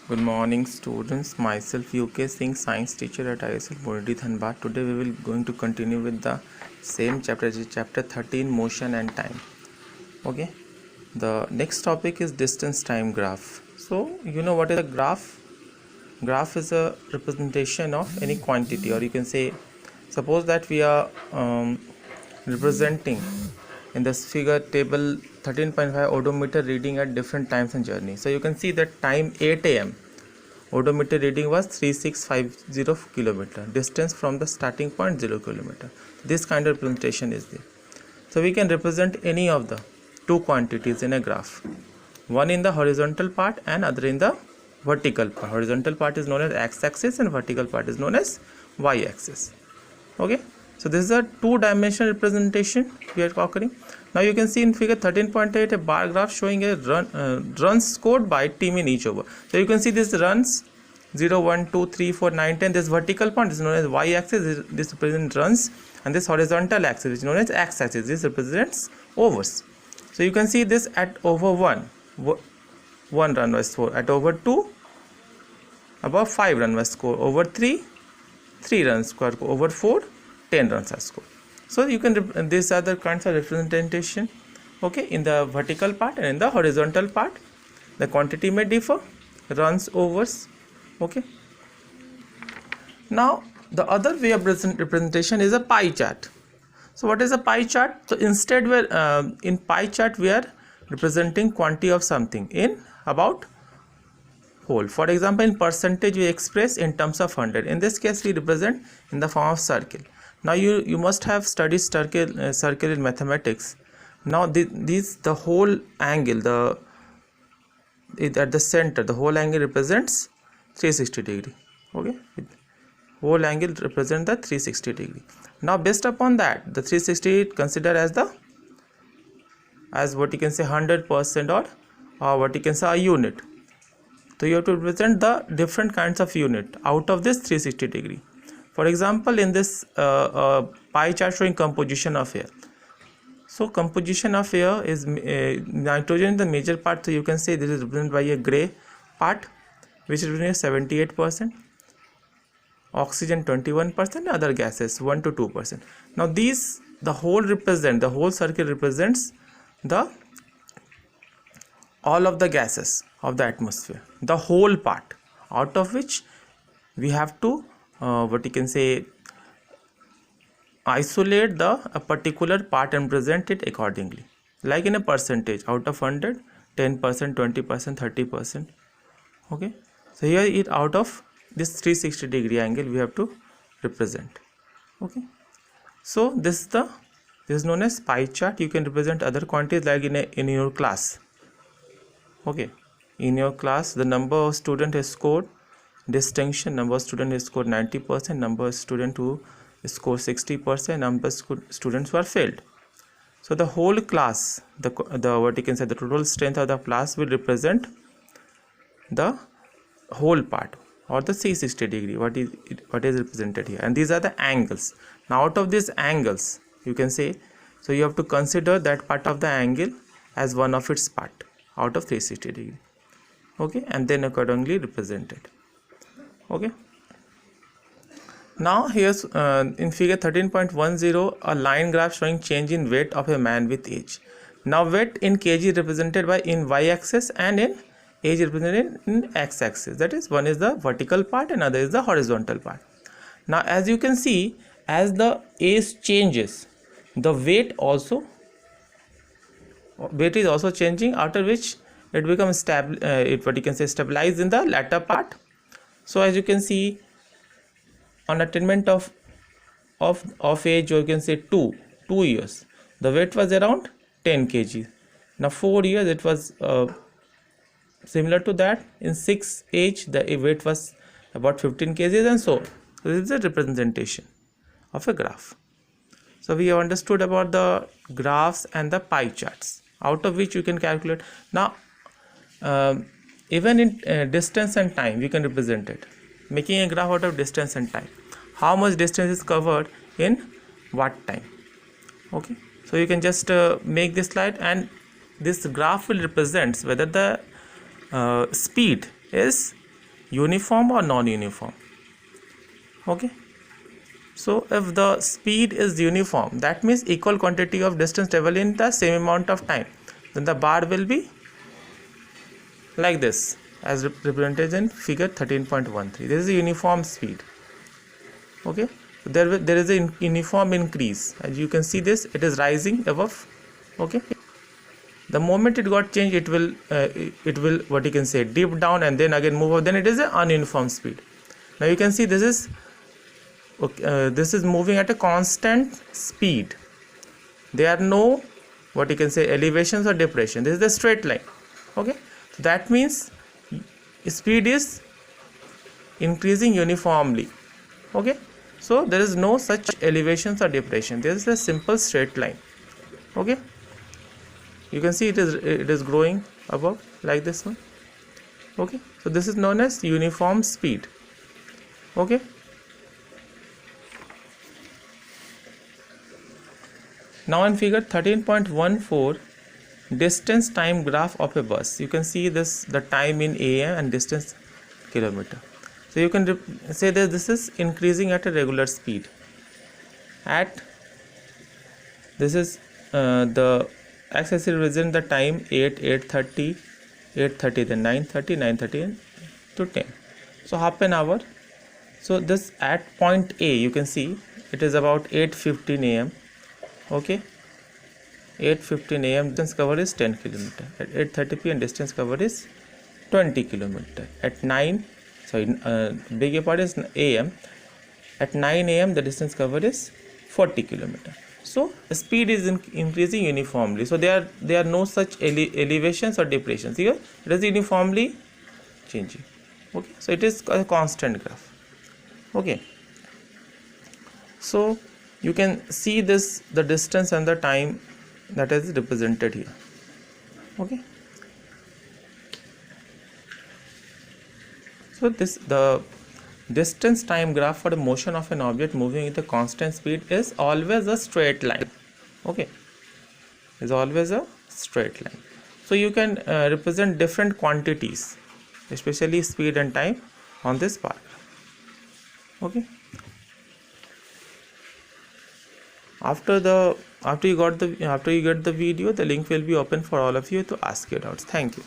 Good morning students, myself UK Singh, science teacher at ISL Muridi Dhanbad. Today we will going to continue with the same chapter, chapter 13, motion and time. Okay, the next topic is distance time graph. So you know what is a graph? Graph is a representation of any quantity, or you can say, suppose that we are representing in this figure table 13.5 odometer reading at different times and journey. So you can see that time 8 a.m. odometer reading was 3650 kilometer, distance from the starting point 0 kilometer. This kind of representation is there. So we can represent any of the two quantities in a graph, one in the horizontal part and other in the vertical part. Horizontal part is known as x-axis and vertical part is known as y-axis. Okay, so this is a two-dimensional representation we are talking. Now you can see in figure 13.8 a bar graph showing a runs scored by team in each over. So you can see this runs 0, 1, 2, 3, 4, 9, 10. This vertical point is known as y-axis. This represents runs, and this horizontal axis which is known as x-axis. This represents overs. So you can see this at over 1 run was scored, at over 2 above 5 run was scored, over 3 runs scored, over 4 10 runs are scored. So you can these are the kinds of representation, okay, in the vertical part and in the horizontal part. The quantity may differ, runs, overs. Okay, now the other way of representation is a pie chart. So what is a pie chart? So instead in pie chart we are representing quantity of something in about whole. For example, in percentage we express in terms of 100. In this case we represent in the form of circle. Now you must have studied circle in mathematics. Now the whole angle, at the center, the whole angle represents 360 degree. Okay, whole angle represents the 360 degree. Now based upon that, the 360 considered as what you can say 100% or what you can say a unit. So you have to represent the different kinds of unit out of this 360 degree. For example, in this pie chart showing composition of air. So composition of air is nitrogen the major part. So you can say this is represented by a gray part, which is 78%, oxygen 21%, other gases 1 to 2%. Now the whole circle represents all of the gases of the atmosphere, the whole part, out of which we have to what you can say isolate a particular part and present it accordingly, like in a percentage, out of 100, 10%, 20%, 30%. Okay, so here it out of this 360 degree angle we have to represent. Okay, so this is known as pie chart. You can represent other quantities like in your class. Okay, in your class the number of student has scored distinction, number of student has scored 90%, number of student who score 60%, number of students who are failed. So the whole class, the what you can say the total strength of the class will represent the whole part or the 360 degree what is represented here, and these are the angles. Now out of these angles you can say, so you have to consider that part of the angle as one of its part out of 360 degree. Okay, and then accordingly represent it. Okay, now here's in figure 13.10 a line graph showing change in weight of a man with age. Now weight in kg represented by in y-axis and in age represented in x-axis. That is, one is the vertical part and other is the horizontal part. Now as you can see, as the age changes, the weight is also changing, after which it becomes stabilized in the latter part. So as you can see, on attainment of age, you can say 2 years, the weight was around 10 kg. Now 4 years it was similar to that. In 6 age the weight was about 15 kg, and so this is the representation of a graph. So we have understood about the graphs and the pie charts, out of which you can calculate. Now even in distance and time we can represent it, making a graph out of distance and time. How much distance is covered in what time? Okay, so you can just make this slide, and this graph will represent whether the speed is uniform or non-uniform. Okay, so if the speed is uniform, that means equal quantity of distance traveled in the same amount of time, then the bar will be like this, as represented in figure 13.13. This is a uniform speed. Okay, so there is a uniform increase, as you can see this, it is rising above. Okay, the moment it got changed, it will what you can say, dip down and then again move up, then it is an ununiform speed. Now you can see this is this is moving at a constant speed. There are no what you can say elevations or depression. This is the straight line. Okay, so that means speed is increasing uniformly. Okay, so there is no such elevations or depression. There is a simple straight line. Okay, you can see it is growing above like this one. Okay, so this is known as uniform speed. Okay, now in figure 13.14, distance time graph of a bus. You can see this, the time in AM and distance kilometer. So you can say that this is increasing at a regular speed. At this is the x-axis represent the time 8, 8:30, 8:30, then 9:30, 9:30 to 10. So half an hour. So this at point A, you can see it is about 8:15 AM. Okay, 8:15 AM distance covered is 10 km. At 8:30 PM distance covered is 20 km. At 9, sorry, beg your pardon, is AM. At 9 AM the distance covered is 40 km. So the speed is increasing uniformly. So there are no such elevations or depressions. Here it is uniformly changing. Okay, so it is a constant graph. Okay, so you can see this, the distance and the time that is represented here. Okay, so the distance time graph for the motion of an object moving with a constant speed is always a straight line. Okay, is always a straight line. So you can represent different quantities, especially speed and time, on this bar graph. Okay, after you get the video, the link will be open for all of you to ask your doubts. Thank you.